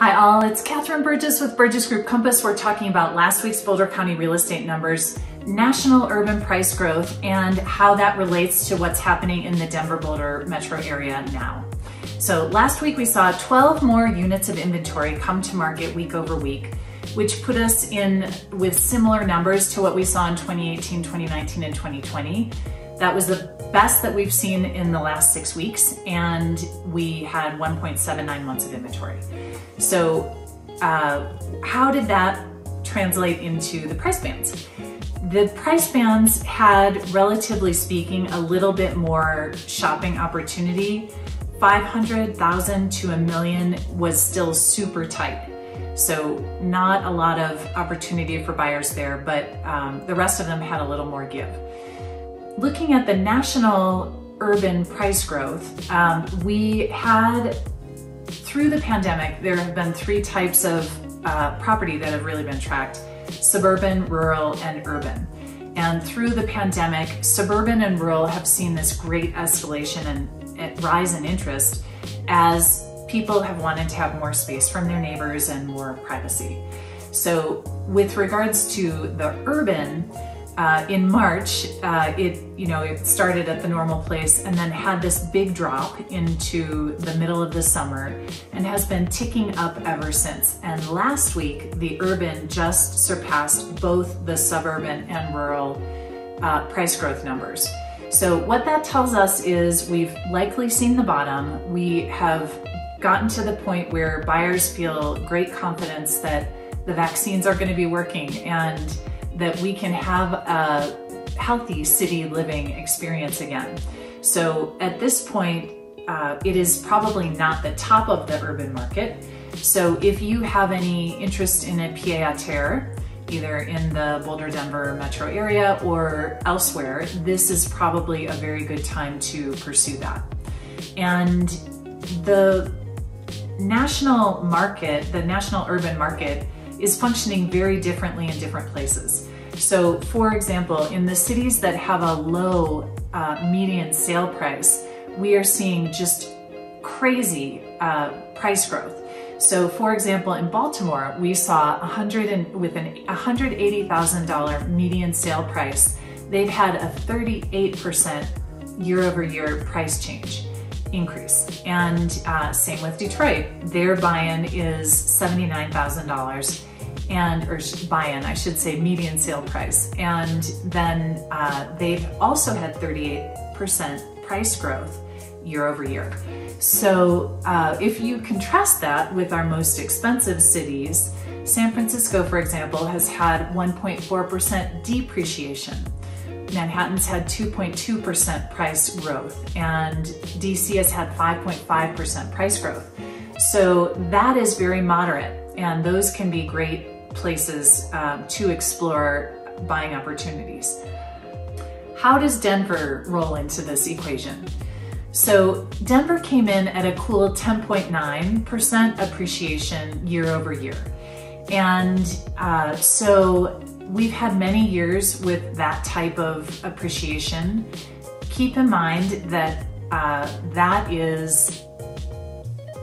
Hi all, it's Catherine Burgess with Burgess Group Compass. We're talking about last week's Boulder County real estate numbers, national urban price growth, and how that relates to what's happening in the Denver-Boulder metro area now. So last week we saw 12 more units of inventory come to market week over week, which put us in with similar numbers to what we saw in 2018, 2019, and 2020. That was the best that we've seen in the last 6 weeks, and we had 1.79 months of inventory. So how did that translate into the price bands? The price bands had, relatively speaking, a little bit more shopping opportunity. 500,000 to $1 million was still super tight. So not a lot of opportunity for buyers there, but the rest of them had a little more give. Looking at the national urban price growth, we had, through the pandemic, there have been three types of property that have really been tracked: suburban, rural, and urban. And through the pandemic, suburban and rural have seen this great escalation and rise in interest as people have wanted to have more space from their neighbors and more privacy. So with regards to the urban, in March, it started at the normal place and then had this big drop into the middle of the summer and has been ticking up ever since. And last week, the urban just surpassed both the suburban and rural price growth numbers. So what that tells us is we've likely seen the bottom. We have gotten to the point where buyers feel great confidence that the vaccines are going to be working and that we can have a healthy city living experience again. So at this point, it is probably not the top of the urban market. So if you have any interest in a pied-à-terre, either in the Boulder, Denver metro area or elsewhere, this is probably a very good time to pursue that. And the national market, the national urban market, is functioning very differently in different places. So for example, in the cities that have a low median sale price, we are seeing just crazy price growth. So for example, in Baltimore, we saw with an $180,000 median sale price, they've had a 38% year-over-year price change increase. And same with Detroit. Their buy-in is $79,000. Or buy-in, I should say, median sale price. And then they've also had 38% price growth year over year. So if you contrast that with our most expensive cities, San Francisco, for example, has had 1.4% depreciation. Manhattan's had 2.2% price growth, and DC has had 5.5% price growth. So that is very moderate, and those can be great places to explore buying opportunities. How does Denver roll into this equation? So Denver came in at a cool 10.9% appreciation year over year. And so we've had many years with that type of appreciation. Keep in mind that that is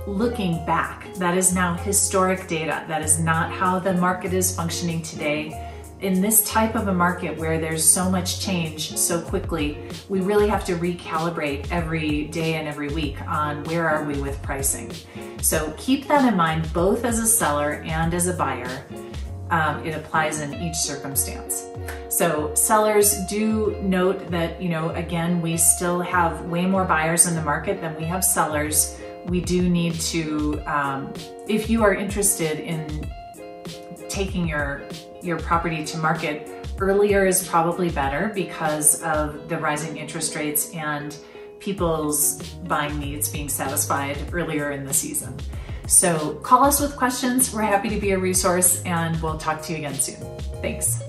looking back. That is now historic data. That is not how the market is functioning today. In this type of a market where there's so much change so quickly, we really have to recalibrate every day and every week on where are we with pricing. So keep that in mind, both as a seller and as a buyer. It applies in each circumstance. So sellers, do note that, again, we still have way more buyers in the market than we have sellers. We do need to, if you are interested in taking your property to market, earlier is probably better because of the rising interest rates and people's buying needs being satisfied earlier in the season. So call us with questions. We're happy to be a resource, and we'll talk to you again soon. Thanks.